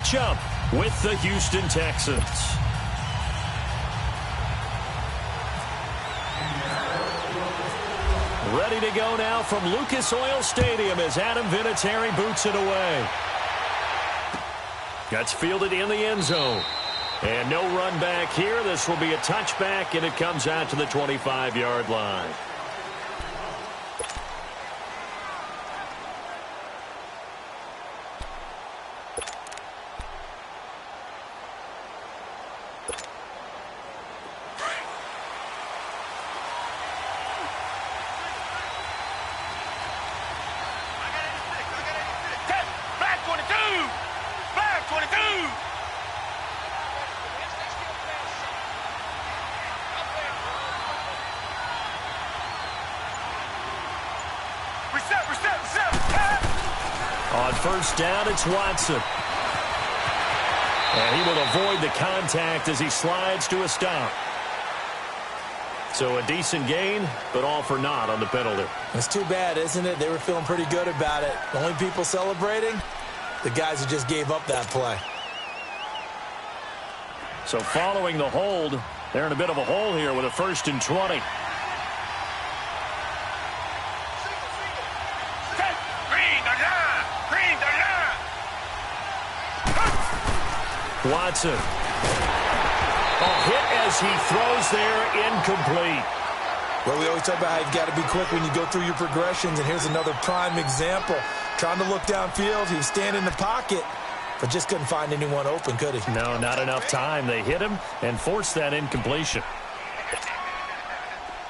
matchup with the Houston Texans. Ready to go now from Lucas Oil Stadium as Adam Vinatieri boots it away. That's fielded in the end zone. And no run back here. This will be a touchback, and it comes out to the 25-yard line. On first down, it's Watson. And he will avoid the contact as he slides to a stop. So a decent gain, but all for naught on the penalty. It's too bad, isn't it? They were feeling pretty good about it. The only people celebrating, the guys who just gave up that play. So following the hold, they're in a bit of a hole here with a 1st and 20. Watson. A hit as he throws there, incomplete. Well, we always talk about how you've got to be quick when you go through your progressions, and here's another prime example. Trying to look downfield, he was standing in the pocket, but just couldn't find anyone open, could he? No, not enough time. They hit him and forced that incompletion.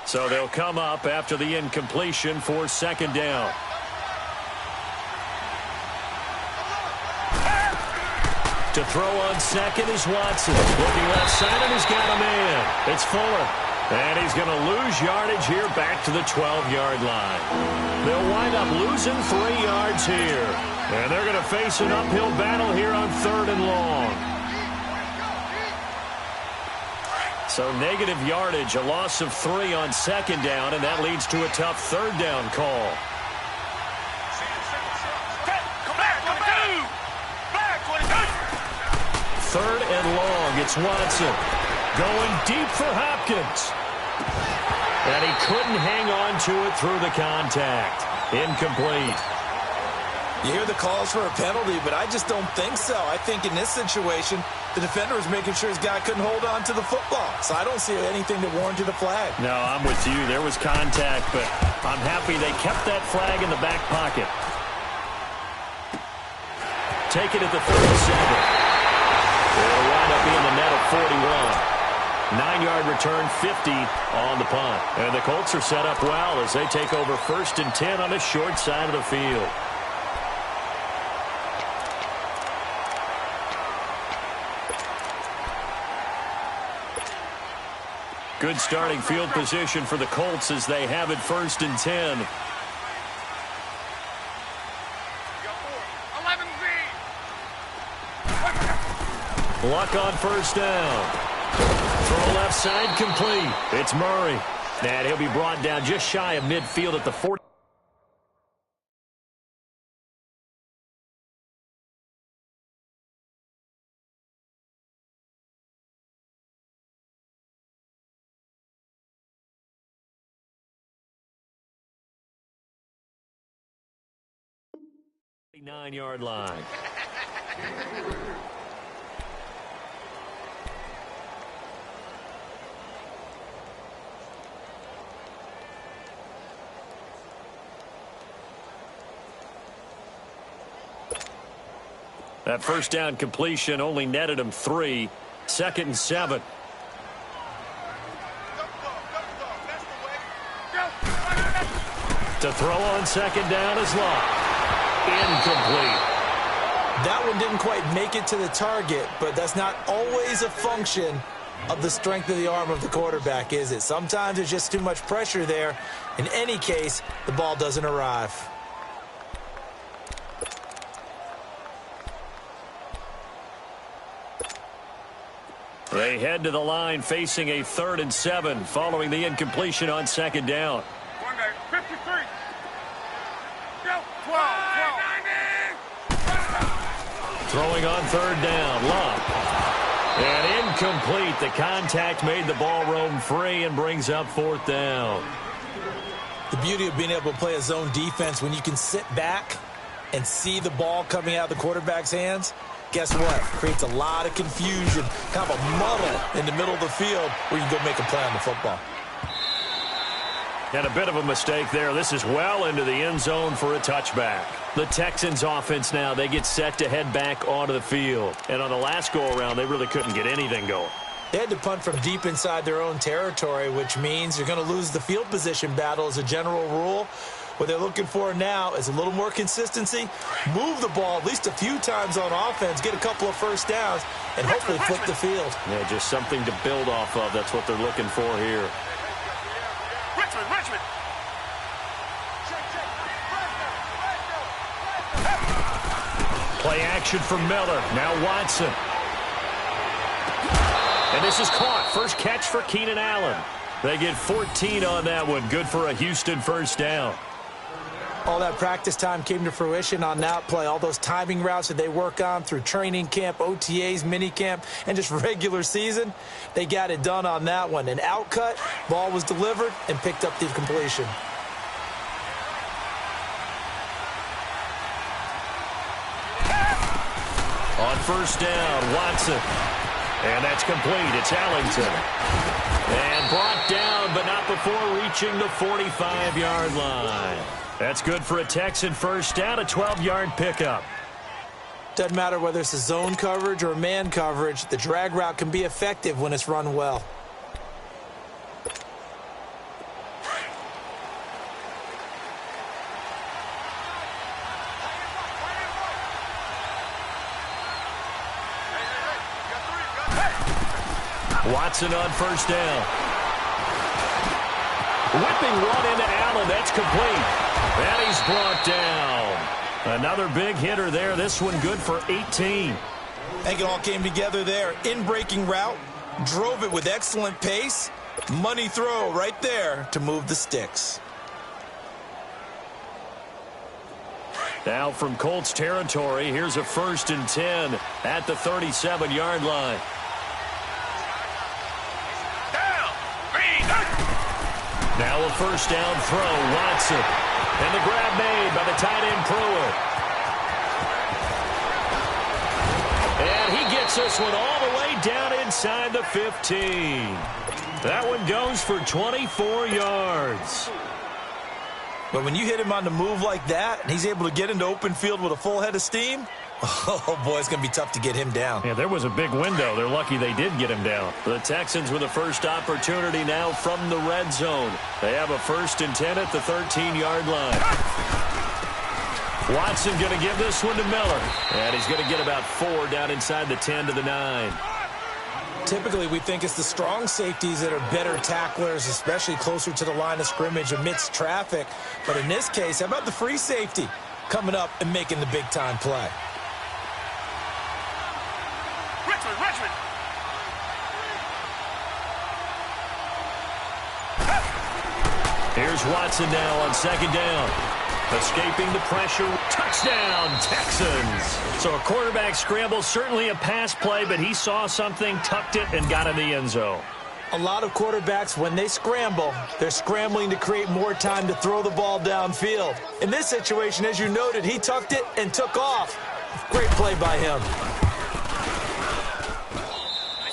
So they'll come up after the incompletion for 2nd down. To throw on second is Watson. Looking left side, and he's got a man. It's Fuller. And he's going to lose yardage here back to the 12-yard line. They'll wind up losing 3 yards here. And they're going to face an uphill battle here on 3rd and long. So negative yardage, a loss of 3 on 2nd down, and that leads to a tough 3rd down call. Third and long, it's Watson. Going deep for Hopkins. And he couldn't hang on to it through the contact. Incomplete. You hear the calls for a penalty, but I just don't think so. I think in this situation, the defender was making sure his guy couldn't hold on to the football. So I don't see anything that warranted a flag. No, I'm with you. There was contact, but I'm happy they kept that flag in the back pocket. Take it at the 37. It'll wind up being the net of 41. 9-yard return, 50 on the punt. And the Colts are set up well as they take over 1st and 10 on the short side of the field. Good starting field position for the Colts as they have it 1st and 10. Luck on first down. Throw left side complete. It's Murray. And he'll be brought down just shy of midfield at the 40. Nine-yard line. That first down completion only netted him 3. 2nd and 7. To throw on 2nd down is Locke. Incomplete. That one didn't quite make it to the target, but that's not always a function of the strength of the arm of the quarterback, is it? Sometimes there's just too much pressure there. In any case, the ball doesn't arrive. They head to the line facing a 3rd and 7 following the incompletion on 2nd down. 53. Go. 12. Throwing on third down. Love. And incomplete. The contact made the ball roam free and brings up fourth down. The beauty of being able to play a zone defense when you can sit back and see the ball coming out of the quarterback's hands, guess what? Creates a lot of confusion, kind of a muddle in the middle of the field where you can go make a play on the football. And a bit of a mistake there. This is well into the end zone for a touchback. The Texans offense now, they get set to head back onto the field. And on the last go-around, they really couldn't get anything going. They had to punt from deep inside their own territory, which means you're going to lose the field position battle as a general rule. What they're looking for now is a little more consistency, move the ball at least a few times on offense, get a couple of first downs, and hopefully flip the field. Yeah, just something to build off of. That's what they're looking for here. Richmond. Play action for Miller. Now Watson. And this is caught. First catch for Keenan Allen. They get 14 on that one. Good for a Houston first down. All that practice time came to fruition on that play. All those timing routes that they work on through training camp, OTAs, minicamp, and just regular season, they got it done on that one. An outcut, ball was delivered, and picked up the completion. On first down, Watson. And that's complete. It's Ellington. And brought down, but not before reaching the 45-yard line. That's good for a Texan first down, a 12-yard pickup. Doesn't matter whether it's a zone coverage or man coverage, the drag route can be effective when it's run well. Watson on first down. Whipping one into Allen. That's complete. And he's brought down. Another big hitter there. This one good for 18. I think it all came together there. In-breaking route. Drove it with excellent pace. Money throw right there to move the sticks. Now from Colts territory, here's a 1st and 10 at the 37-yard line. Now a first down throw, Watson. And the grab made by the tight end Pruitt. And he gets this one all the way down inside the 15. That one goes for 24 yards. But when you hit him on the move like that, and he's able to get into open field with a full head of steam, oh, boy, it's going to be tough to get him down. Yeah, there was a big window. They're lucky they did get him down. The Texans with the first opportunity now from the red zone. They have a 1st and 10 at the 13-yard line. Watson going to give this one to Miller. And he's going to get about 4 down inside the 10 to the 9. Typically, we think it's the strong safeties that are better tacklers, especially closer to the line of scrimmage amidst traffic. But in this case, how about the free safety coming up and making the big-time play? Richmond. Here's Watson now on 2nd down. Escaping the pressure. Touchdown, Texans. So a quarterback scramble, certainly a pass play, but he saw something, tucked it, and got in the end zone. A lot of quarterbacks, when they scramble, they're scrambling to create more time to throw the ball downfield. In this situation, as you noted, he tucked it and took off. Great play by him.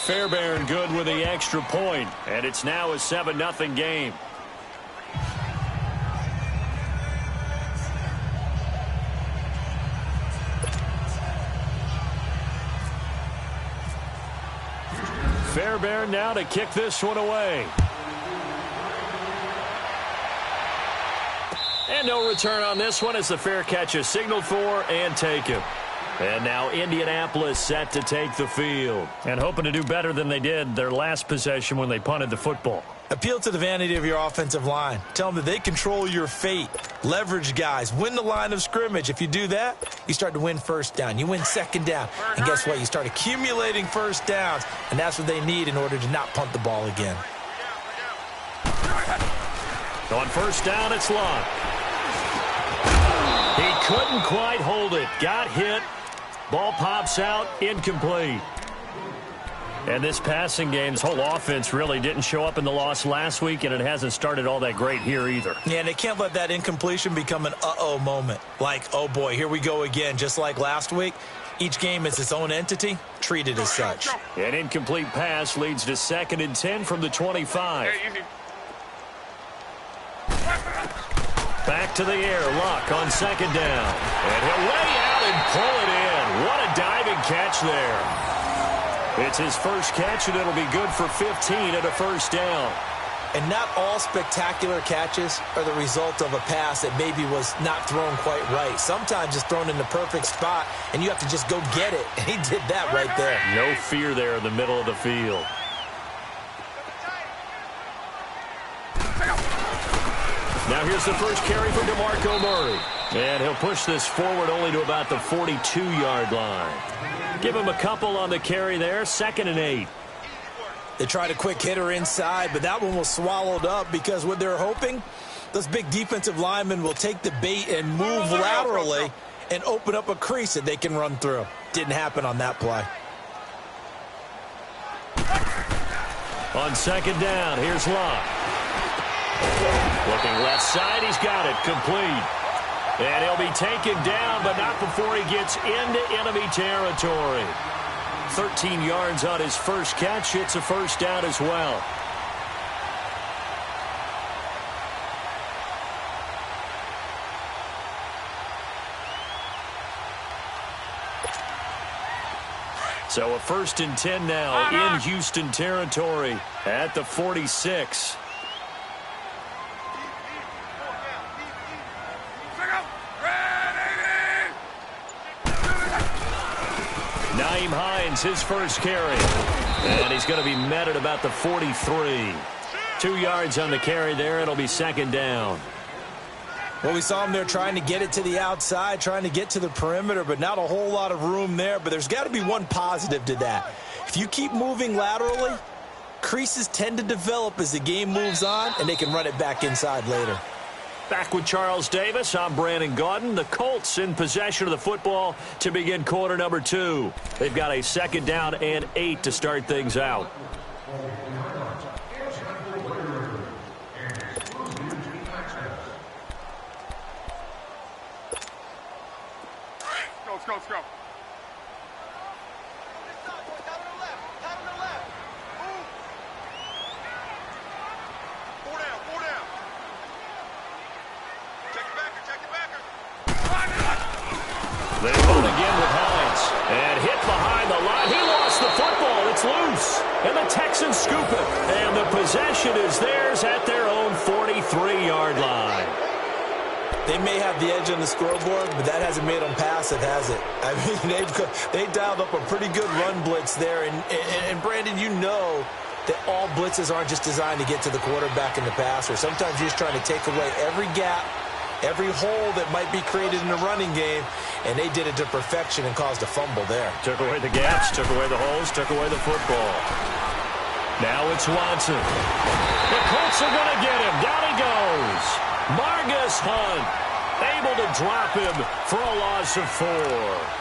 Fairbairn good with the extra point, and it's now a 7-0 game. Fairbairn now to kick this one away. And no return on this one as the fair catch is signaled for and taken. And now Indianapolis set to take the field. And hoping to do better than they did their last possession when they punted the football. Appeal to the vanity of your offensive line. Tell them that they control your fate. Leverage guys. Win the line of scrimmage. If you do that, you start to win first down. You win 2nd down. And guess what? You start accumulating first downs. And that's what they need in order to not punt the ball again. On first down, it's Locke. He couldn't quite hold it. Got hit. Ball pops out, incomplete. And this passing game's whole offense really didn't show up in the loss last week, and it hasn't started all that great here either. Yeah, and they can't let that incompletion become an uh-oh moment. Like, oh boy, here we go again. Just like last week, each game is its own entity, treated as such. An incomplete pass leads to 2nd and 10 from the 25. Back to the air, Luck on 2nd down. And he'll lay out and pull it in. What a diving catch there. It's his first catch, and it'll be good for 15 and a first down. And not all spectacular catches are the result of a pass that maybe was not thrown quite right. Sometimes it's thrown in the perfect spot, and you have to just go get it. And he did that right there. No fear there in the middle of the field. Now here's the first carry for DeMarco Murray. And he'll push this forward only to about the 42-yard line. Give him a couple on the carry there, 2nd and 8. They tried a quick hitter inside, but that one was swallowed up because what they're hoping, those big defensive linemen will take the bait and move laterally and open up a crease that they can run through. Didn't happen on that play. On 2nd down, here's Luck. Looking left side, he's got it, complete. And he'll be taken down, but not before he gets into enemy territory. 13 yards on his first catch. It's a first down as well. So a 1st and 10 now in Houston territory at the 46. Hines, his first carry. And he's going to be met at about the 43. 2 yards on the carry there. It'll be 2nd down. Well, we saw him there trying to get it to the outside, trying to get to the perimeter, but not a whole lot of room there. But there's got to be one positive to that. If you keep moving laterally, creases tend to develop as the game moves on, and they can run it back inside later. Back with Charles Davis, I'm Brandon Gaudin. The Colts in possession of the football to begin quarter number 2. They've got a 2nd down and 8 to start things out. Let's go. They load again with Hines. And hit behind the line. He lost the football. It's loose. And the Texans scoop it. And the possession is theirs at their own 43-yard line. They may have the edge on the scoreboard, but that hasn't made them passive, has it? I mean, they dialed up a pretty good run blitz there. And Brandon, you know that all blitzes aren't just designed to get to the quarterback in the passer. Sometimes you're just trying to take away every gap, every hole that might be created in the running game, and they did it to perfection and caused a fumble there. Took away the gaps, took away the holes, took away the football. Now it's Watson. The Colts are going to get him. Down he goes. Margus Hunt able to drop him for a loss of 4.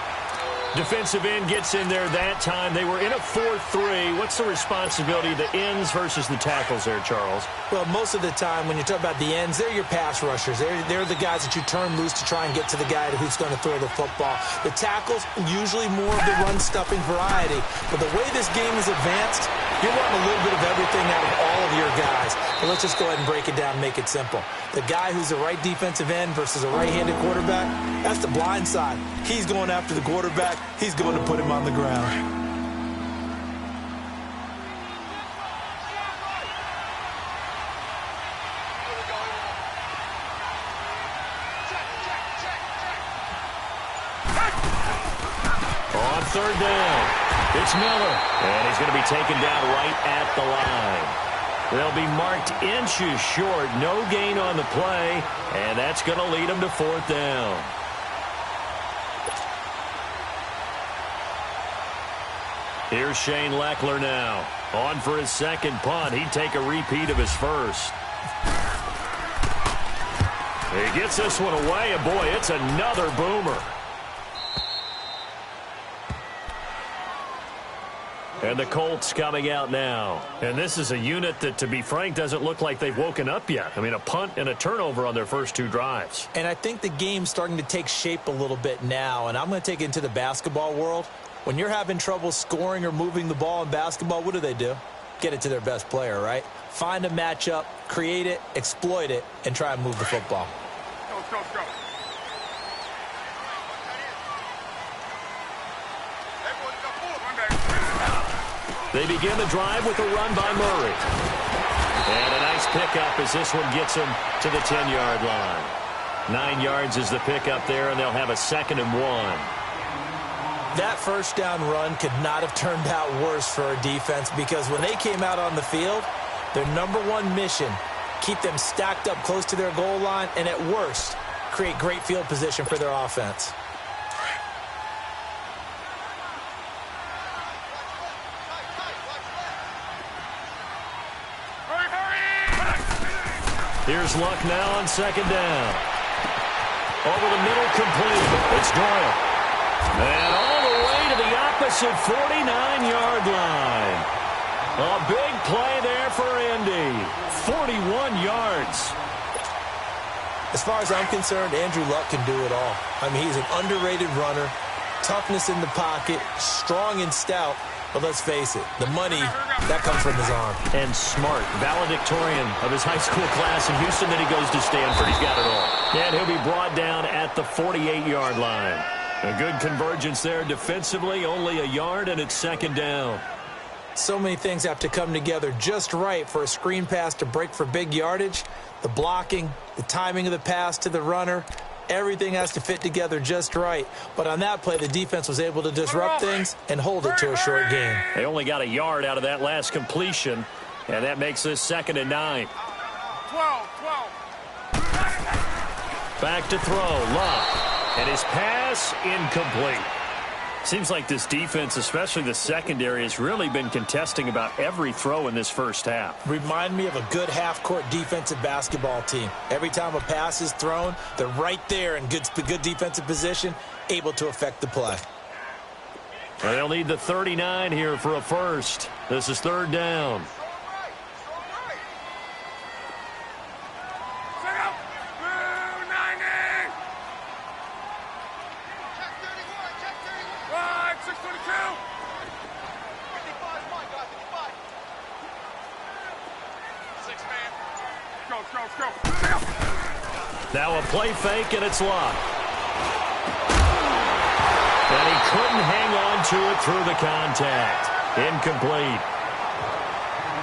Defensive end gets in there that time. They were in a 4-3. What's the responsibility of the ends versus the tackles there, Charles? Well, most of the time when you talk about the ends, they're your pass rushers. They're the guys that you turn loose to try and get to the guy who's going to throw the football. The tackles, usually more of the run-stuffing variety. But the way this game is advanced, you're wanting a little bit of everything out of all of your guys. But let's just go ahead and break it down and make it simple. The guy who's a right defensive end versus a right-handed quarterback, that's the blind side. He's going after the quarterback. He's going to put him on the ground. On 3rd down, it's Miller. And he's going to be taken down right at the line. They'll be marked inches short. No gain on the play. And that's going to lead them to 4th down. Here's Shane Leckler now. On for his 2nd punt. He'd take a repeat of his first. He gets this one away, and boy, it's another boomer. And the Colts coming out now. And this is a unit that, to be frank, doesn't look like they've woken up yet. I mean, a punt and a turnover on their first 2 drives. And I think the game's starting to take shape a little bit now. And I'm going to take it into the basketball world. When you're having trouble scoring or moving the ball in basketball, what do? Get it to their best player, right? Find a matchup, create it, exploit it, and try and move the football. Go. They begin the drive with a run by Murray. And a nice pickup as this one gets him to the 10-yard line. 9 yards is the pickup there, and they'll have a 2nd and 1. That first down run could not have turned out worse for our defense, because when they came out on the field, their #1 mission, keep them stacked up close to their goal line, and at worst, create great field position for their offense. Here's Luck now on 2nd down. Over the middle, complete. It's Doyle. And all the way to the opposite 49-yard line. A big play there for Indy. 41 yards. As far as I'm concerned, Andrew Luck can do it all. I mean, he's an underrated runner, toughness in the pocket, strong and stout. But let's face it, the money, that comes from his arm. And smart, valedictorian of his high school class in Houston. Then he goes to Stanford. He's got it all. And he'll be brought down at the 48-yard line. A good convergence there defensively, only a yard, and it's 2nd down. So many things have to come together just right for a screen pass to break for big yardage. The blocking, the timing of the pass to the runner, everything has to fit together just right. But on that play, the defense was able to disrupt things and hold it to a short gain. They only got a yard out of that last completion, and that makes this 2nd and 9. 12. Back to throw, Luck. And his pass incomplete. Seems like this defense, especially the secondary, has really been contesting about every throw in this first half. Remind me of a good half-court defensive basketball team. Every time a pass is thrown, they're right there in good defensive position, able to affect the play. Well, they'll need the 39 here for a first. This is 3rd down. Now a play fake, and it's Luck. And he couldn't hang on to it through the contact. Incomplete.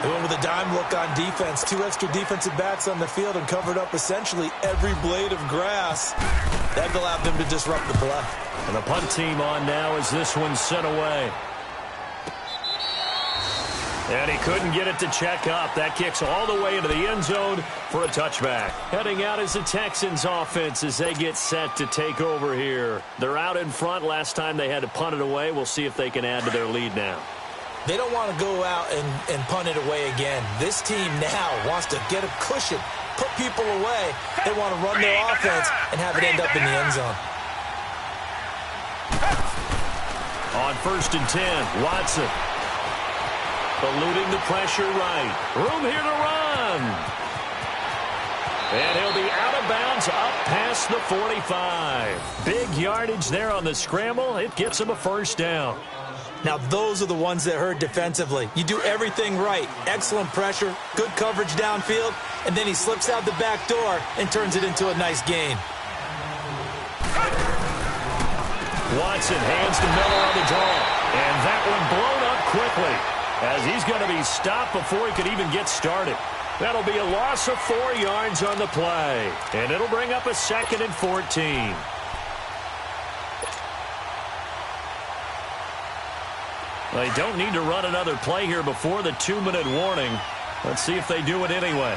They went with a dime look on defense. 2 extra defensive backs on the field and covered up essentially every blade of grass. That allowed them to disrupt the play. And the punt team on now as this one's sent away. And he couldn't get it to check up. That kicks all the way into the end zone for a touchback. Heading out is the Texans offense as they get set to take over here. They're out in front. Last time they had to punt it away. We'll see if they can add to their lead now. They don't want to go out and punt it away again. This team now wants to get a cushion, put people away. They want to run their offense and have it end up in the end zone. On 1st and 10, Watson. Eluding the pressure right. Room here to run. And he'll be out of bounds up past the 45. Big yardage there on the scramble. It gets him a 1st down. Now, those are the ones that hurt defensively. You do everything right. Excellent pressure, good coverage downfield, and then he slips out the back door and turns it into a nice gain. Watson hands to Miller on the draw. And that one blown up quickly, as he's going to be stopped before he could even get started. That'll be a loss of 4 yards on the play. And it'll bring up a 2nd and 14. They don't need to run another play here before the 2-minute warning. Let's see if they do it anyway.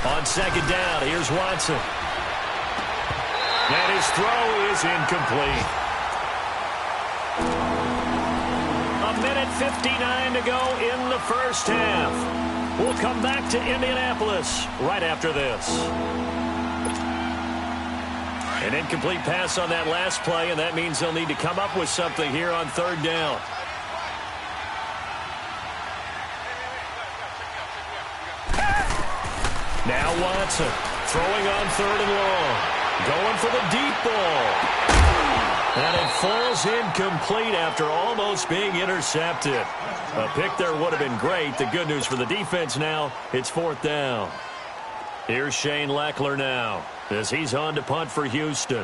On 2nd down, here's Watson. And his throw is incomplete. 1:59 to go in the first half. We'll come back to Indianapolis right after this. An incomplete pass on that last play, and that means they'll need to come up with something here on third down. Now Watson throwing on third and long. Going for the deep ball. And it falls incomplete after almost being intercepted. A pick there would have been great. The good news for the defense now, it's fourth down. Here's Shane Leckler now as he's on to punt for Houston.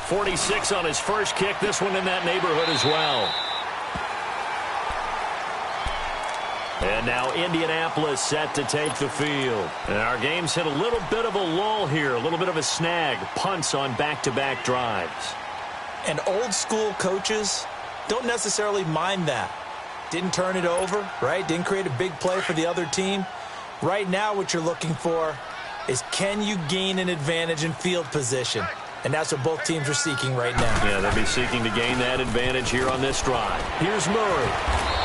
.46 on his first kick. This one in that neighborhood as well. And now Indianapolis set to take the field. And our game's hit a little bit of a lull here, a little bit of a snag. Punts on back-to-back drives. And old-school coaches don't necessarily mind that. Didn't turn it over, right? Didn't create a big play for the other team. Right now what you're looking for is, can you gain an advantage in field position? And that's what both teams are seeking right now. Yeah, they'll be seeking to gain that advantage here on this drive. Here's Murray.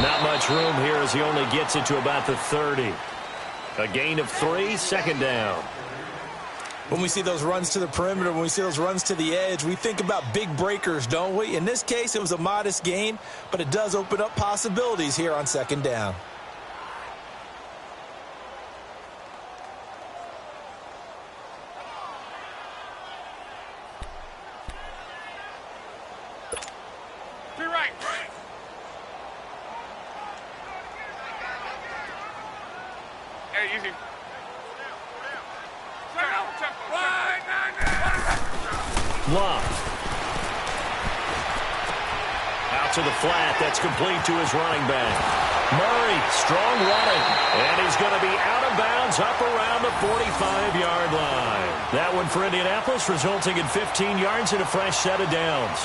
Not much room here as he only gets it to about the 30. A gain of 3, second down. When we see those runs to the perimeter, when we see those runs to the edge, we think about big breakers, don't we? In this case, it was a modest gain, but it does open up possibilities here on second down. To the flat, that's complete to his running back. Murray, strong running, and he's going to be out of bounds up around the 45-yard line. That one for Indianapolis, resulting in 15 yards and a fresh set of downs.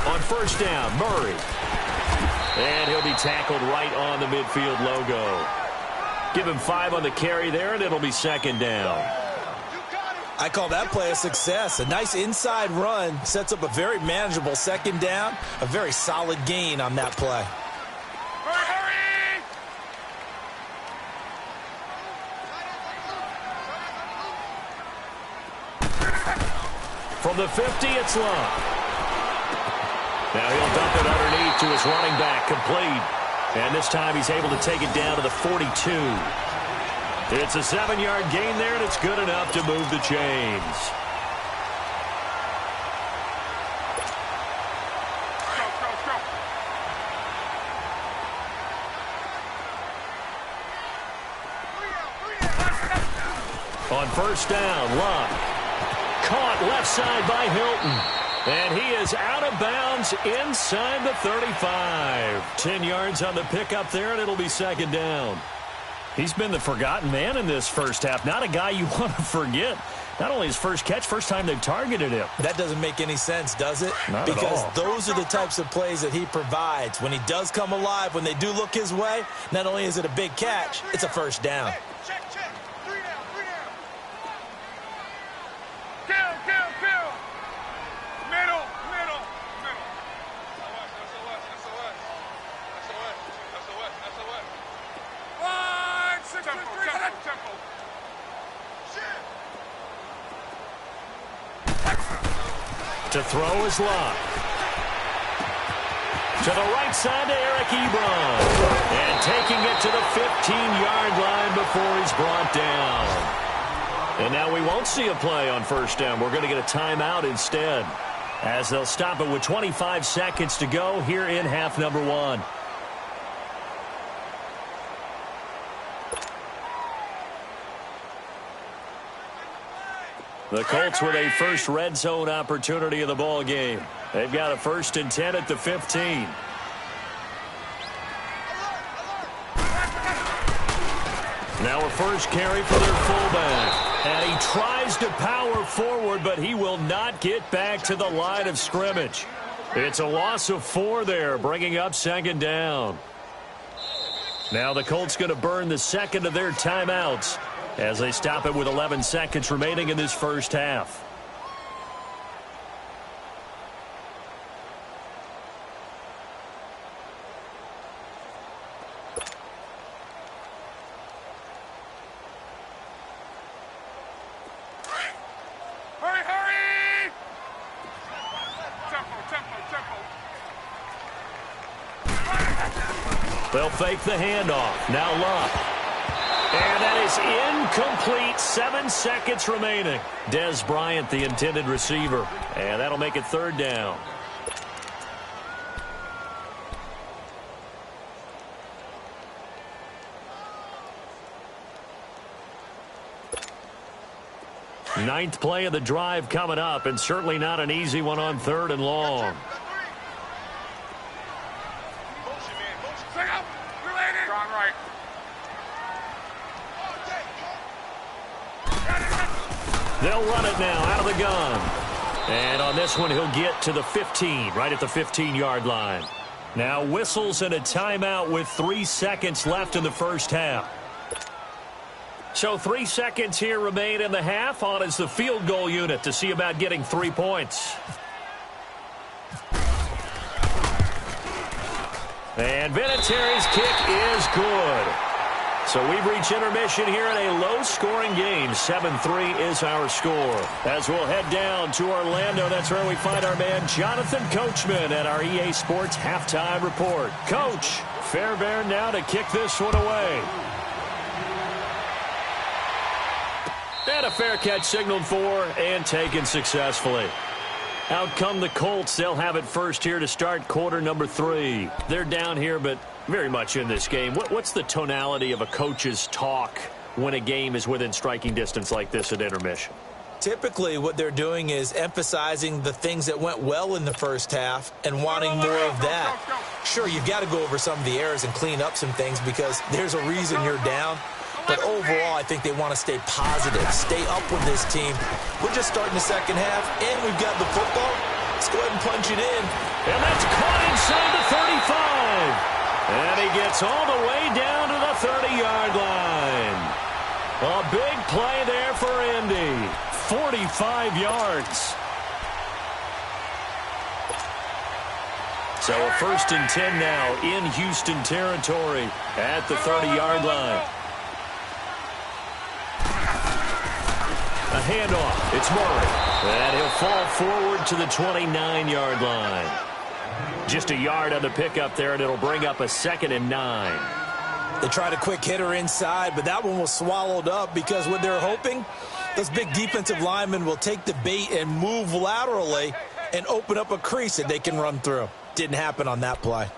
On first down, Murray. And he'll be tackled right on the midfield logo. Give him 5 on the carry there, and it'll be second down. I call that play a success. A nice inside run sets up a very manageable second down. A very solid gain on that play. From the 50, it's long. Now he'll dump it underneath to his running back, complete. And this time he's able to take it down to the 42. It's a 7-yard gain there, and it's good enough to move the chains. On first down, Locke. Caught left side by Hilton. And he is out of bounds inside the 35. 10 yards on the pickup there, and it'll be second down. He's been the forgotten man in this first half. Not a guy you want to forget. Not only his first catch, first time they've targeted him. That doesn't make any sense, does it? Not at all. Because those are the types of plays that he provides. When he does come alive, when they do look his way, not only is it a big catch, it's a first down. To throw is Locke. To the right side to Eric Ebron. And taking it to the 15-yard line before he's brought down. And now we won't see a play on first down. We're going to get a timeout instead, as they'll stop it with 25 seconds to go here in half number 1. The Colts with a first red zone opportunity of the ball game. They've got a 1st and 10 at the 15. first carry for their fullback. And he tries to power forward, but he will not get back to the line of scrimmage. It's a loss of 4 there, bringing up second down. Now the Colts going to burn the second of their timeouts as they stop it with 11 seconds remaining in this first half. They'll fake the handoff. Now Luck. And that is incomplete. 7 seconds remaining. Dez Bryant, the intended receiver. And that'll make it third down. Ninth play of the drive coming up, and certainly not an easy one on third and long. They'll run it now out of the gun. And on this one, he'll get to the 15, right at the 15-yard line. Now whistles and a timeout with 3 seconds left in the first half. So 3 seconds here remain in the half. On is the field goal unit to see about getting 3 points. And Vinatieri's kick is good. So we've reached intermission here in a low-scoring game. 7-3 is our score. As we'll head down to Orlando, that's where we find our man Jonathan Coachman at our EA Sports Halftime Report. Coach, Fairbairn now to kick this one away. And a fair catch signaled for and taken successfully. Out come the Colts. They'll have it first here to start quarter number 3. They're down here, but very much in this game. What's the tonality of a coach's talk when a game is within striking distance like this at intermission? Typically, what they're doing is emphasizing the things that went well in the first half and wanting more of that. Sure, you've got to go over some of the errors and clean up some things because there's a reason you're down. But overall, I think they want to stay positive, stay up with this team. We're just starting the second half, and we've got the football. Let's go ahead and punch it in. And that's caught inside the 35. And he gets all the way down to the 30-yard line. A big play there for Indy. 45 yards. So a 1st and 10 now in Houston territory at the 30-yard line. A handoff. It's Murray. And he'll fall forward to the 29-yard line. Just a yard on the pickup there, and it'll bring up a 2nd and 9. They tried a quick hitter inside, but that one was swallowed up because what they're hoping, those big defensive linemen will take the bait and move laterally and open up a crease that they can run through. Didn't happen on that play.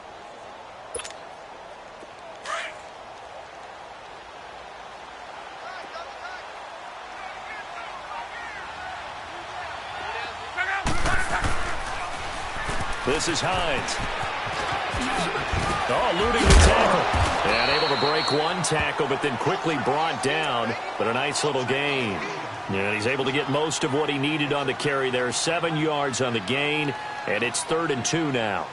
This is Hines. Oh, eluding the tackle. And able to break one tackle, but then quickly brought down. But a nice little gain. And he's able to get most of what he needed on the carry there. 7 yards on the gain, and it's 3rd and 2 now.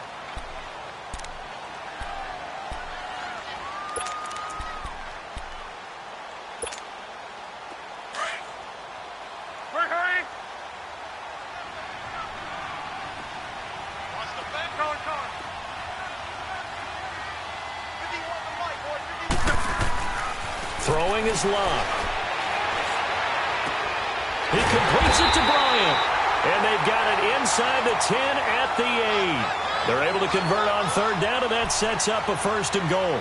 Throwing is Luck. He completes it to Bryant. And they've got it inside the 10 at the 8. They're able to convert on 3rd down, and that sets up a 1st and goal.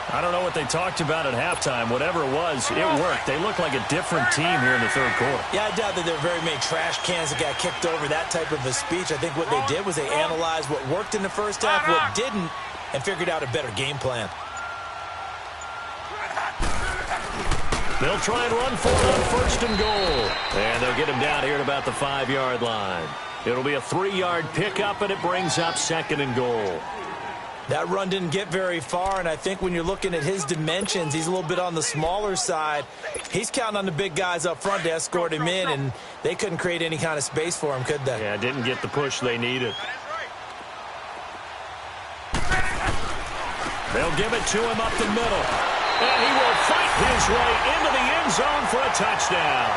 I don't know what they talked about at halftime. Whatever it was, it worked. They look like a different team here in the 3rd quarter. Yeah, I doubt that there are very many trash cans that got kicked over, that type of a speech. I think what they did was they analyzed what worked in the first half, what didn't, and figured out a better game plan. They'll try and run for it on 1st and goal. And they'll get him down here at about the 5-yard line. It'll be a 3-yard pickup, and it brings up 2nd and goal. That run didn't get very far, and I think when you're looking at his dimensions, he's a little bit on the smaller side. He's counting on the big guys up front to escort him in, and they couldn't create any kind of space for him, could they? Yeah, didn't get the push they needed. They'll give it to him up the middle. And he will fight his way into the end zone for a touchdown.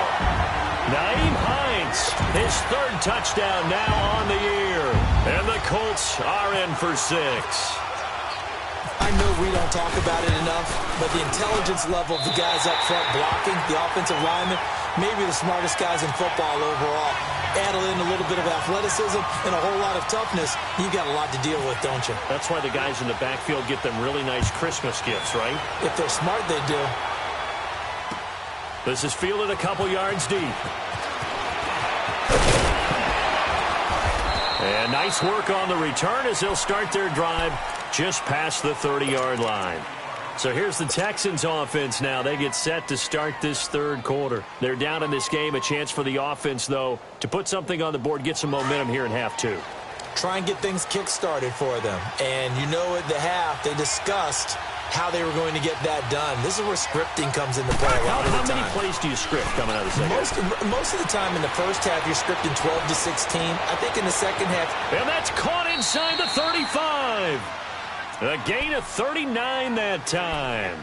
Nyheim Hines, his third touchdown now on the year. And the Colts are in for 6. I know we don't talk about it enough, but the intelligence level of the guys up front blocking, the offensive linemen, maybe the smartest guys in football overall. Add in a little bit of athleticism and a whole lot of toughness, you've got a lot to deal with, don't you? That's why the guys in the backfield get them really nice Christmas gifts, right? If they're smart, they do. This is fielded a couple yards deep. And nice work on the return as they'll start their drive just past the 30-yard line. So here's the Texans offense now. They get set to start this third quarter. They're down in this game. A chance for the offense, though, to put something on the board, get some momentum here in half 2. Try and get things kick-started for them. And you know at the half, they discussed how they were going to get that done. This is where scripting comes into play a lot of the time. How many plays do you script coming out of the second? Most of the time in the first half, you're scripting 12 to 16. I think in the second half. And that's caught inside the 35. A gain of 39 that time.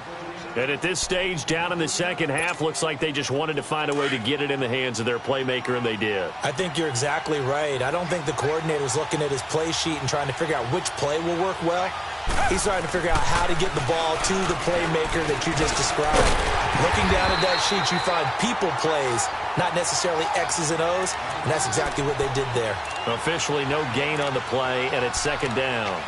And at this stage, down in the second half, looks like they just wanted to find a way to get it in the hands of their playmaker, and they did. I think you're exactly right. I don't think the coordinator's looking at his play sheet and trying to figure out which play will work well. He's trying to figure out how to get the ball to the playmaker that you just described. Looking down at that sheet, you find people plays, not necessarily X's and O's, and that's exactly what they did there. Officially no gain on the play, and it's second down.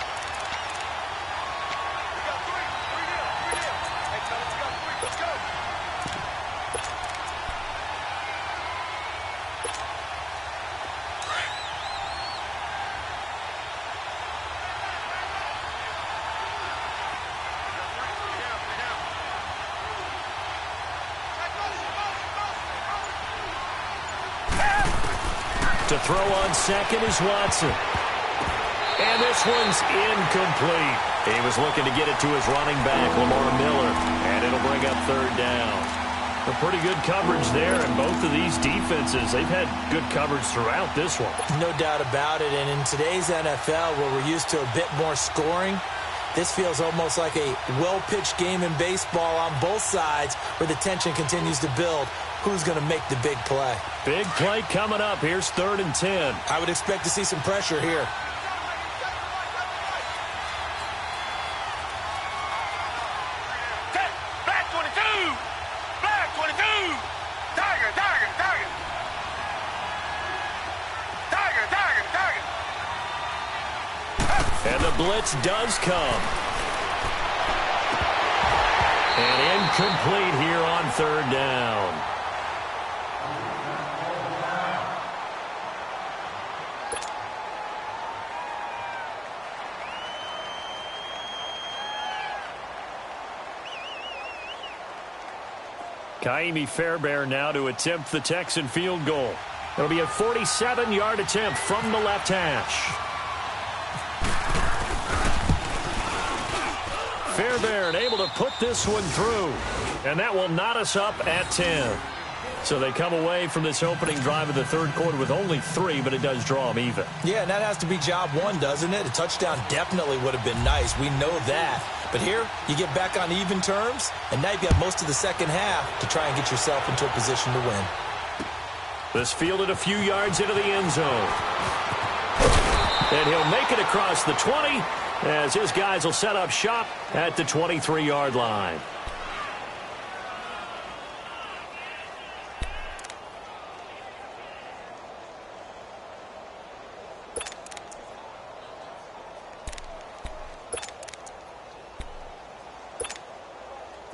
To throw on second is Watson. And this one's incomplete. He was looking to get it to his running back, Lamar Miller, and it'll bring up third down. A pretty good coverage there, and both of these defenses, they've had good coverage throughout this one. No doubt about it, and in today's NFL, where we're used to a bit more scoring, this feels almost like a well-pitched game in baseball on both sides where the tension continues to build. Who's going to make the big play? Big play coming up. Here's 3rd and 10. I would expect to see some pressure here. Black 22! Black 22! Tiger, tiger, tiger! Tiger, tiger, tiger! And the blitz does come. And incomplete here on 3rd down. Kaimi Fairbairn now to attempt the Texan field goal. It'll be a 47-yard attempt from the left hash. Fairbairn able to put this one through. And that will knot us up at 10. So they come away from this opening drive of the third quarter with only 3, but it does draw them even. Yeah, and that has to be job 1, doesn't it? A touchdown definitely would have been nice. We know that. But here, you get back on even terms, and now you've got most of the second half to try and get yourself into a position to win. This fielded a few yards into the end zone. And he'll make it across the 20 as his guys will set up shop at the 23-yard line.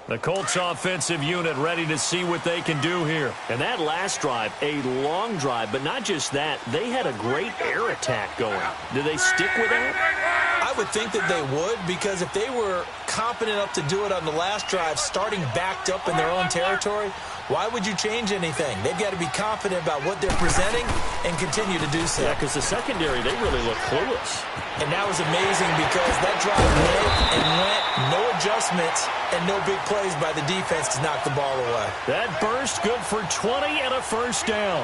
The Colts offensive unit ready to see what they can do here. And that last drive, a long drive, but not just that. They had a great air attack going. Do they stick with that? I would think that they would, because if they were confident enough to do it on the last drive, starting backed up in their own territory, why would you change anything? They've got to be confident about what they're presenting and continue to do so. Yeah, because the secondary, they really look clueless. And that was amazing because that drive went, no adjustments, and no big plays by the defense to knock the ball away. That burst good for 20 and a first down.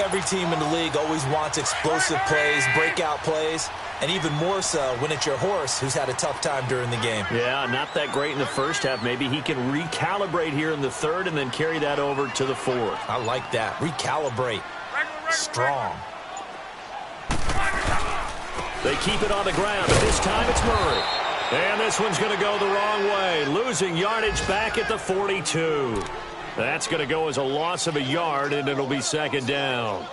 Every team in the league always wants explosive plays, breakout plays, and even more so when it's your horse who's had a tough time during the game. Yeah, not that great in the first half. Maybe he can recalibrate here in the third and then carry that over to the fourth. I like that. Recalibrate. Strong. They keep it on the ground, but this time it's Murray. And this one's going to go the wrong way, losing yardage back at the 42. That's going to go as a loss of a yard, and it'll be second down.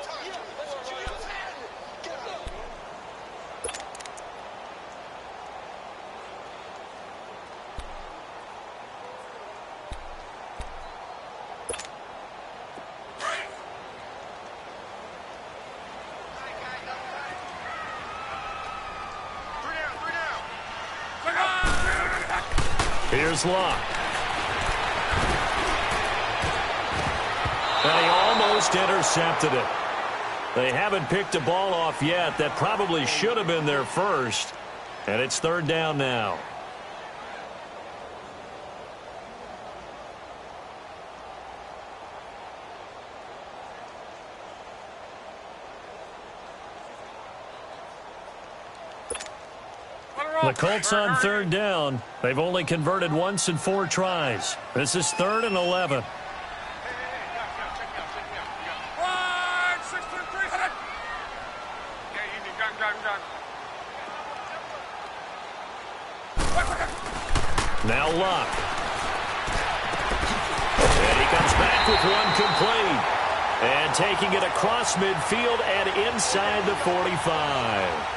Here's Locke. And he almost intercepted it. They haven't picked a ball off yet. That probably should have been their first. And it's third down now. The Colts on third down. They've only converted once in 4 tries. This is 3rd and 11. Now Locke. And he comes back with one complete. And taking it across midfield and inside the 45.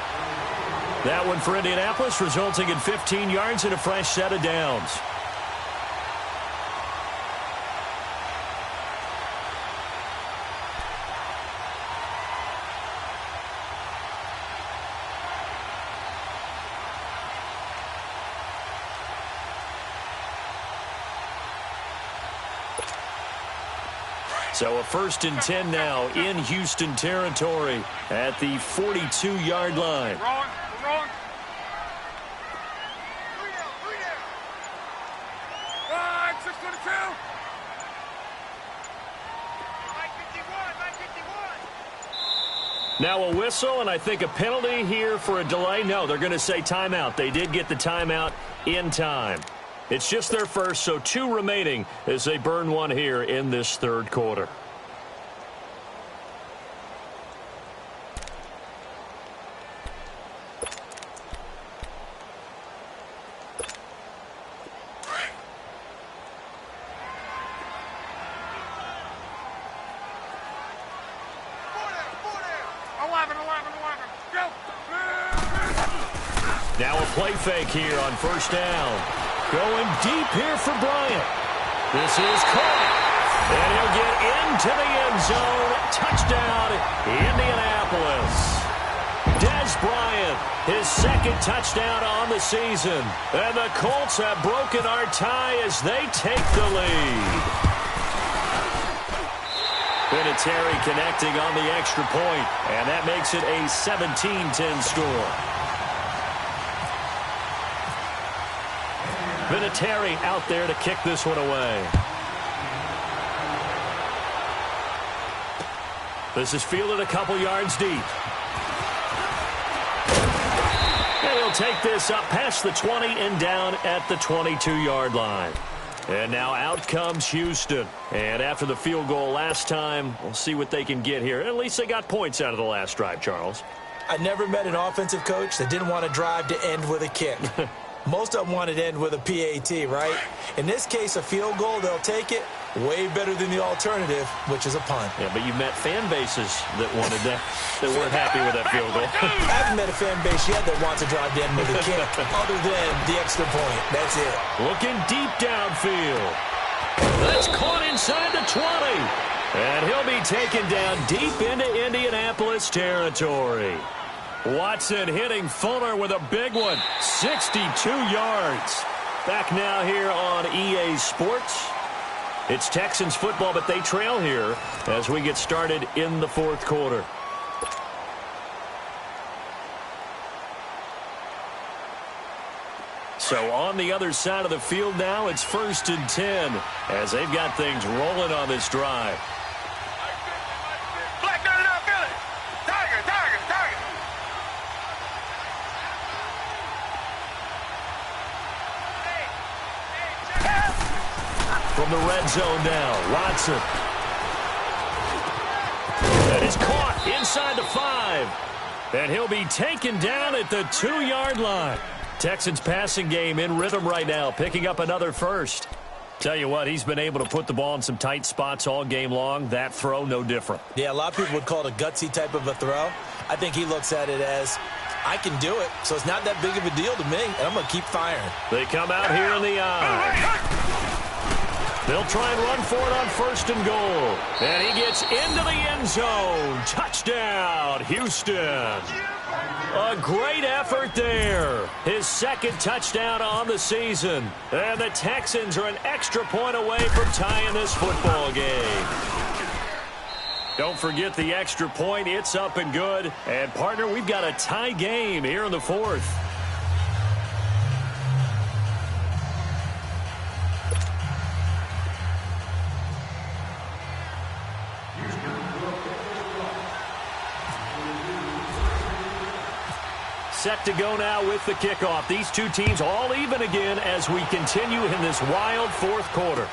That one for Indianapolis, resulting in 15 yards and a fresh set of downs. So a 1st and 10 now in Houston territory at the 42-yard line. Wrong. Line 622. 951. Now a whistle, and I think a penalty here for a delay. No, they're going to say timeout. They did get the timeout in time. It's just their first, so 2 remaining as they burn one here in this third quarter. Now a play fake here on first down. Going deep here for Bryant. This is caught. And he'll get into the end zone. Touchdown, Indianapolis. Des Bryant, his 2nd touchdown on the season. And the Colts have broken our tie as they take the lead. Vinatieri connecting on the extra point, and that makes it a 17-10 score. Vinatieri out there to kick this one away. This is fielded a couple yards deep. And he'll take this up past the 20 and down at the 22-yard line. And now out comes Houston. And after the field goal last time, we'll see what they can get here. At least they got points out of the last drive, Charles. I never met an offensive coach that didn't want to drive to end with a kick. Most of them wanted to end with a PAT, right? In this case, a field goal, they'll take it. Way better than the alternative, which is a punt. Yeah, but you met fan bases that wanted that, that weren't happy with that field goal. I haven't met a fan base yet that wants to drive to end with a kick, other than the extra point. That's it. Looking deep downfield. That's caught inside the 20. And he'll be taken down deep into Indianapolis territory. Watson hitting Fuller with a big one. 62 yards. Back now here on EA Sports. It's Texans football, but they trail here as we get started in the fourth quarter. So on the other side of the field now, it's 1st and 10 as they've got things rolling on this drive. From the red zone now, Watson. That is caught inside the 5. And he'll be taken down at the 2-yard line. Texans passing game in rhythm right now, picking up another first. Tell you what, he's been able to put the ball in some tight spots all game long. That throw, no different. Yeah, a lot of people would call it a gutsy type of a throw. I think he looks at it as, I can do it, so it's not that big of a deal to me, and I'm going to keep firing. They come out here in the eye. They'll try and run for it on 1st and goal. And he gets into the end zone. Touchdown, Houston. A great effort there. His 2nd touchdown on the season. And the Texans are an extra point away from tying this football game. Don't forget the extra point. It's up and good. And, partner, we've got a tie game here in the 4th. Set to go now with the kickoff. These two teams all even again as we continue in this wild fourth quarter.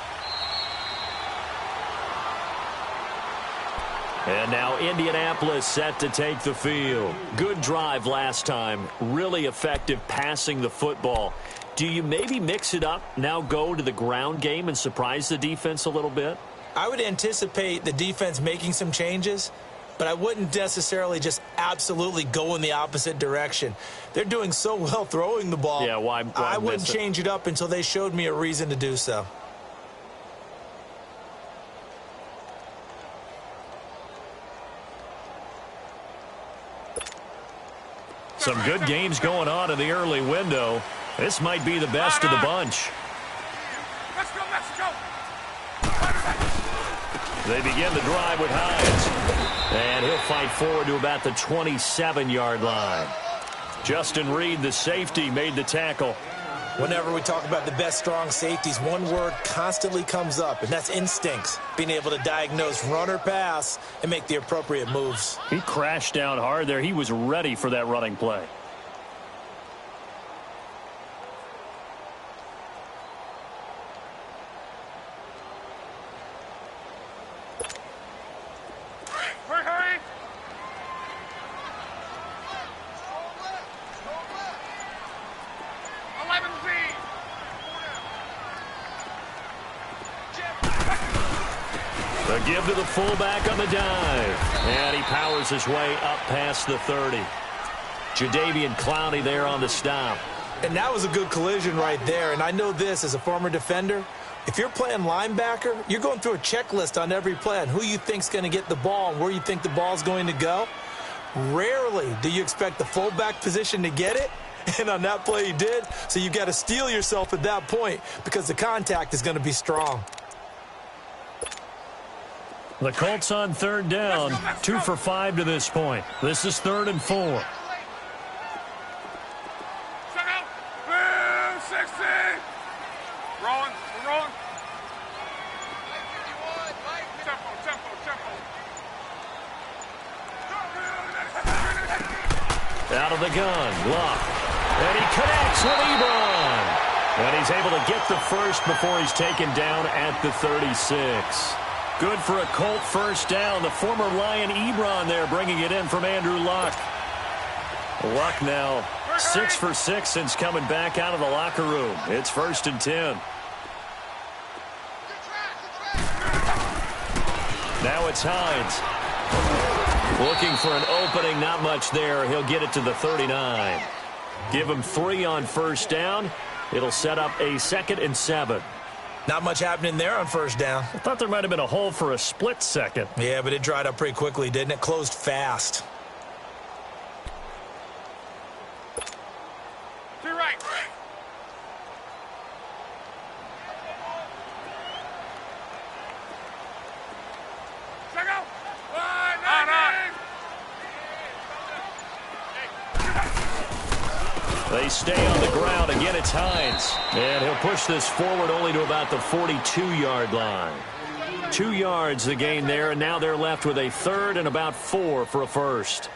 And now Indianapolis set to take the field. Good drive last time. Really effective passing the football. Do you maybe mix it up, now go to the ground game and surprise the defense a little bit? I would anticipate the defense making some changes, but I wouldn't necessarily just absolutely go in the opposite direction. They're doing so well throwing the ball. Yeah, why I wouldn't miss it? change it up until they showed me a reason to do so. Some good games going on in the early window. This might be the best of the bunch. Let's go, Mexico! They begin the drive with Hines. And he'll fight forward to about the 27-yard line. Justin Reed, the safety, made the tackle. Whenever we talk about the best strong safeties, one word constantly comes up, and that's instincts. Being able to diagnose run or pass and make the appropriate moves. He crashed down hard there. He was ready for that running play. Hurry! The give to the fullback on the dive. And he powers his way up past the 30. Jadeveon Clowney there on the stop. And that was a good collision right there. And I know this as a former defender. If you're playing linebacker, you're going through a checklist on every play on who you think's going to get the ball and where you think the ball's going to go. Rarely do you expect the fullback position to get it. And on that play he did. So you got to steel yourself at that point because the contact is going to be strong. The Colts on third down, 2 for 5 to this point. This is 3rd and 4. Check out. 60. Rolling. We're rolling. Tempo. Out of the gun, Luck. And he connects with Ebron. And he's able to get the first before he's taken down at the 36. Good for a Colt first down. The former Lion Ebron there bringing it in from Andrew Luck. Luck now 6 for 6 since coming back out of the locker room. It's 1st and 10. Now it's Hines. Looking for an opening, not much there. He'll get it to the 39. Give him 3 on first down. It'll set up a 2nd and 7. Not much happening there on first down. I thought there might have been a hole for a split second. Yeah, but it dried up pretty quickly, didn't it? Closed fast. They stay on the ground. Again, it's Hines. And he'll push this forward only to about the 42-yard line. 2 yards the gain there, and now they're left with a third and about 4 for a first.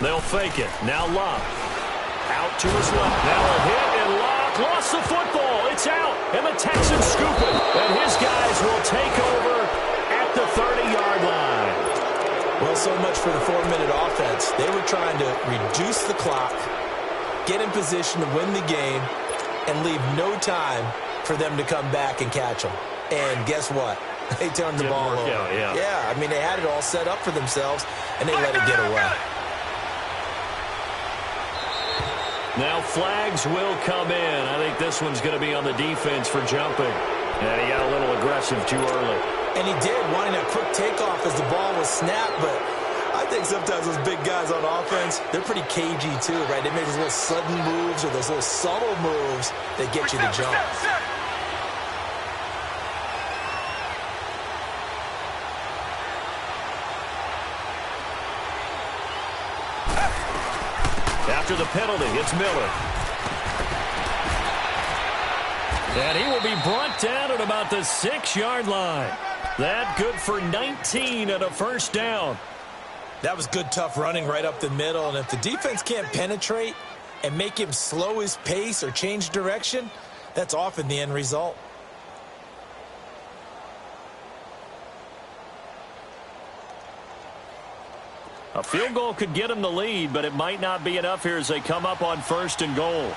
They'll fake it. Now Locke. Out to his left. Now a hit, and Locke lost the football. It's out, and the Texans scoop it. And his guys will take over at the 30-yard line. Well, so much for the 4-minute offense. They were trying to reduce the clock, get in position to win the game, and leave no time for them to come back and catch them. And guess what? They turned the ball over. Yeah, I mean, they had it all set up for themselves, and they let it get away. Now flags will come in. I think this one's going to be on the defense for jumping. And he got a little aggressive too early. And he did, wanting a quick takeoff as the ball was snapped. But I think sometimes those big guys on offense, they're pretty cagey too, right? They make those little sudden moves or those little subtle moves that get you to jump. After the penalty, it's Miller. And he will be brought down at about the 6-yard line. That good for 19 and a first down. That was good, tough running right up the middle. And if the defense can't penetrate and make him slow his pace or change direction, that's often the end result. A field goal could get them the lead, but it might not be enough here as they come up on 1st and goal.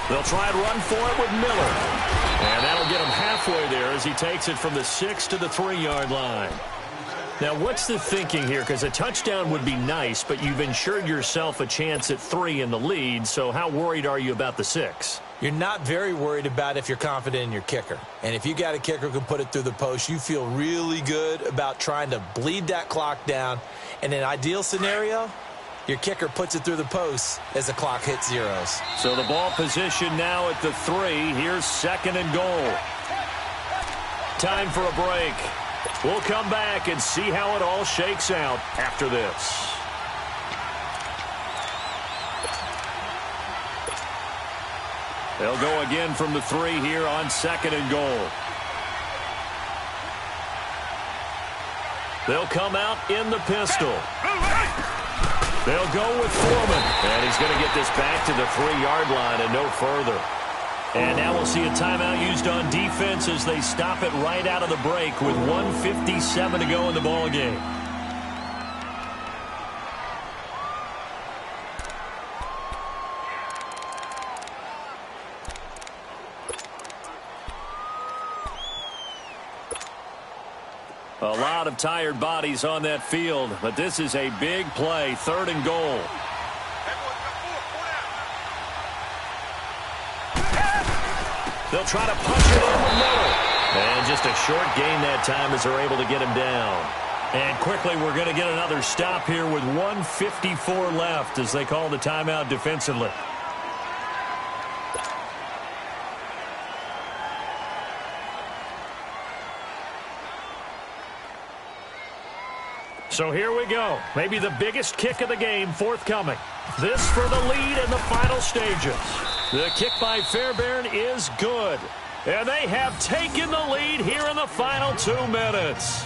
They'll try and run for it with Miller. And that'll get him halfway there as he takes it from the 6 to the 3-yard line. Now, what's the thinking here? Because a touchdown would be nice, but you've ensured yourself a chance at 3 in the lead, so how worried are you about the 6? You're not very worried about if you're confident in your kicker. And if you got a kicker who can put it through the post, you feel really good about trying to bleed that clock down. In an ideal scenario, your kicker puts it through the post as the clock hits zeros. So the ball position now at the 3. Here's 2nd and goal. Time for a break. We'll come back and see how it all shakes out after this. They'll go again from the 3 here on 2nd and goal. They'll come out in the pistol. They'll go with Foreman. And he's going to get this back to the 3-yard line and no further. And now we'll see a timeout used on defense as they stop it right out of the break with 1:57 to go in the ball game. A lot of tired bodies on that field, but this is a big play, 3rd and goal. They'll try to punch it over Miller. And just a short gain that time as they're able to get him down. And quickly, we're going to get another stop here with 1:54 left as they call the timeout defensively. So here we go. Maybe the biggest kick of the game forthcoming. This for the lead in the final stages. The kick by Fairbairn is good. And they have taken the lead here in the final 2 minutes.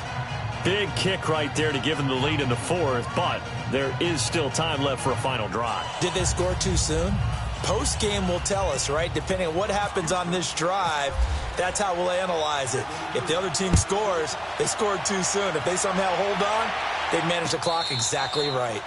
Big kick right there to give them the lead in the 4th, but there is still time left for a final drive. Did they score too soon? Post-game will tell us, right? Depending on what happens on this drive, that's how we'll analyze it. If the other team scores, they scored too soon. If they somehow hold on, they've managed the clock exactly right.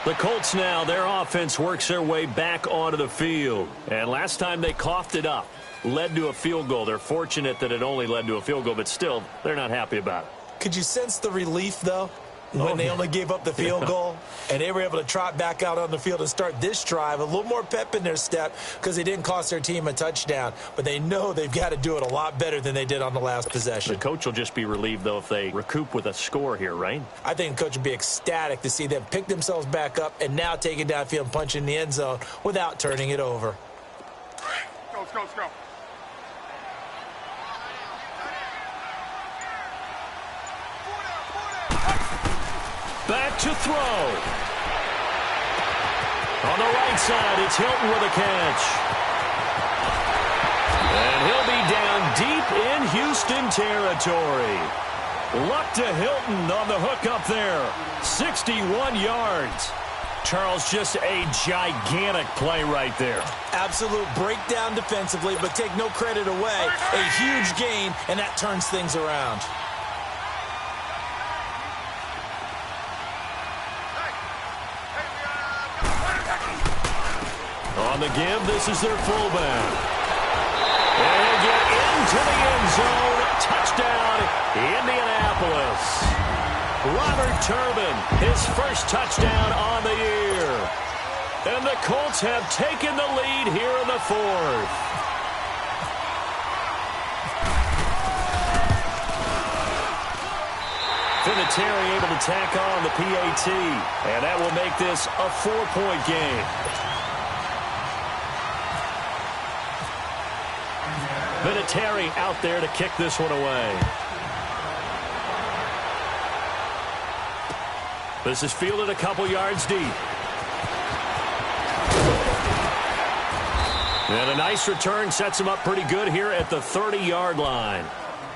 The Colts now, their offense works their way back onto the field. And last time they coughed it up. led to a field goal. They're fortunate that it only led to a field goal, but still, they're not happy about it. Could you sense the relief, though, when they only gave up the field goal and they were able to trot back out on the field and start this drive? A little more pep in their step because they didn't cost their team a touchdown, but they know they've got to do it a lot better than they did on the last possession. The coach will just be relieved, though, if they recoup with a score here, right? I think the coach would be ecstatic to see them pick themselves back up and now take it downfield and punch in the end zone without turning it over. Let's go, let's go. Back to throw. On the right side, it's Hilton with a catch. And he'll be down deep in Houston territory. Luck to Hilton on the hook up there. 61 yards. Charles, just a gigantic play right there. Absolute breakdown defensively, but take no credit away. A huge gain, and that turns things around. On the give, this is their fullback. And he'll get into the end zone. Touchdown, Indianapolis. Robert Turbin, his first touchdown on the year. And the Colts have taken the lead here in the fourth. Vinatieri able to tack on the PAT. And that will make this a 4-point game. Vinatieri out there to kick this one away. This is fielded a couple yards deep. And a nice return sets him up pretty good here at the 30-yard line.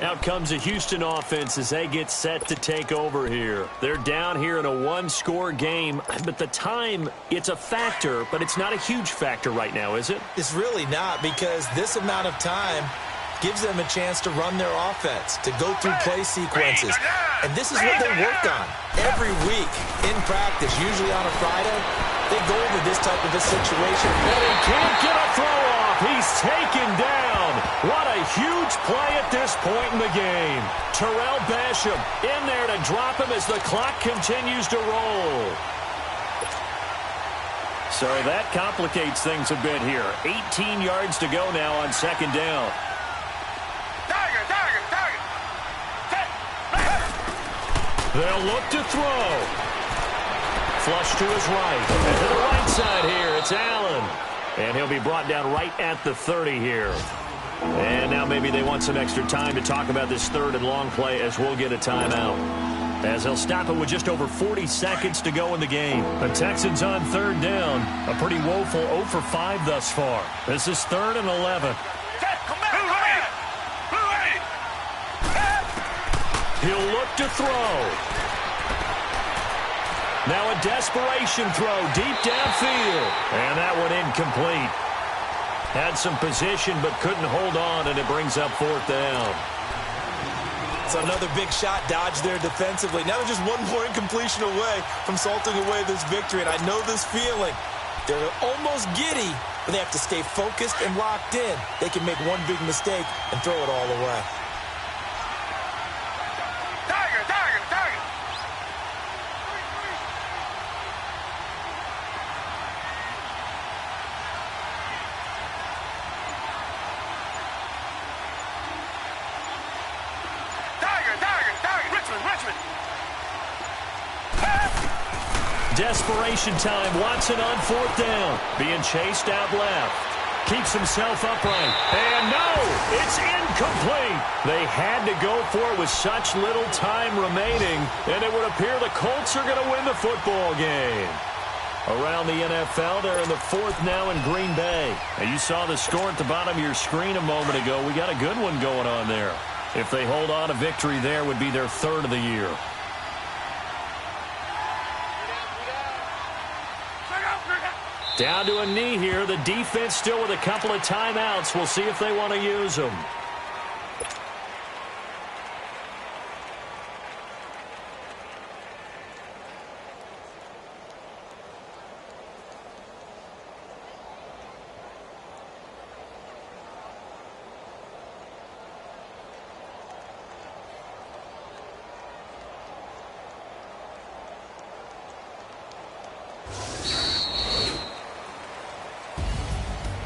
Out comes the Houston offense as they get set to take over here. They're down here in a one-score game, but the time, it's a factor, but it's not a huge factor right now, is it? It's really not, because this amount of time gives them a chance to run their offense, to go through play sequences. And this is what they work on every week in practice, usually on a Friday. They go over this type of a situation. And he can't get a throw off. He's taken down. What a huge play at this point in the game. Terrell Basham in there to drop him as the clock continues to roll. So that complicates things a bit here. 18 yards to go now on second down. They'll look to throw. Flush to his right. And to the right side here, it's Allen. And he'll be brought down right at the 30 here. And now maybe they want some extra time to talk about this third and long play as we'll get a timeout. As they'll stop it with just over 40 seconds to go in the game. The Texans on third down. A pretty woeful 0 for 5 thus far. This is 3rd and 11. He'll look to throw. Now a desperation throw deep downfield. And that one incomplete. Had some position but couldn't hold on, and it brings up 4th down. It's another big shot dodge there defensively. Now they're just one more incompletion away from salting away this victory. And I know this feeling. They're almost giddy, but they have to stay focused and locked in. They can make one big mistake and throw it all away. Desperation time. Watson on 4th down. Being chased out left. Keeps himself upright. And no, it's incomplete. They had to go for it with such little time remaining, and it would appear the Colts are going to win the football game. Around the NFL, they're in the 4th now in Green Bay. And you saw the score at the bottom of your screen a moment ago. We got a good one going on there. If they hold on, a victory there would be their 3rd of the year. Down to a knee here. The defense still with a couple of timeouts. We'll see if they want to use them.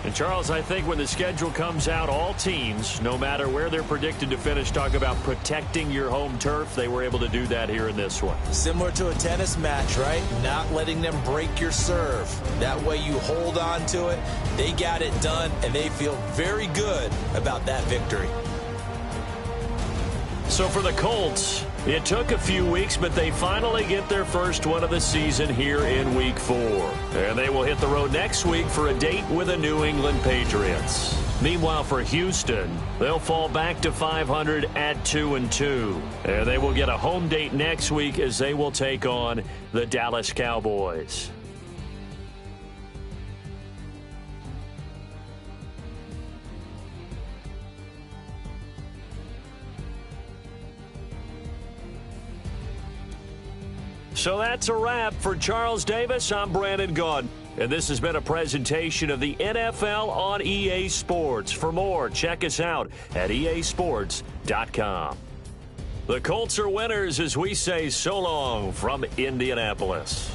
And, Charles, I think when the schedule comes out, all teams, no matter where they're predicted to finish, talk about protecting your home turf. They were able to do that here in this one. Similar to a tennis match, right? Not letting them break your serve. That way you hold on to it. They got it done, and they feel very good about that victory. So for the Colts, it took a few weeks, but they finally get their first one of the season here in Week 4. And they will hit the road next week for a date with the New England Patriots. Meanwhile, for Houston, they'll fall back to 500 at 2-2. And they will get a home date next week as they will take on the Dallas Cowboys. So that's a wrap. For Charles Davis, I'm Brandon Gaudin. And this has been a presentation of the NFL on EA Sports. For more, check us out at easports.com. The Colts are winners as we say so long from Indianapolis.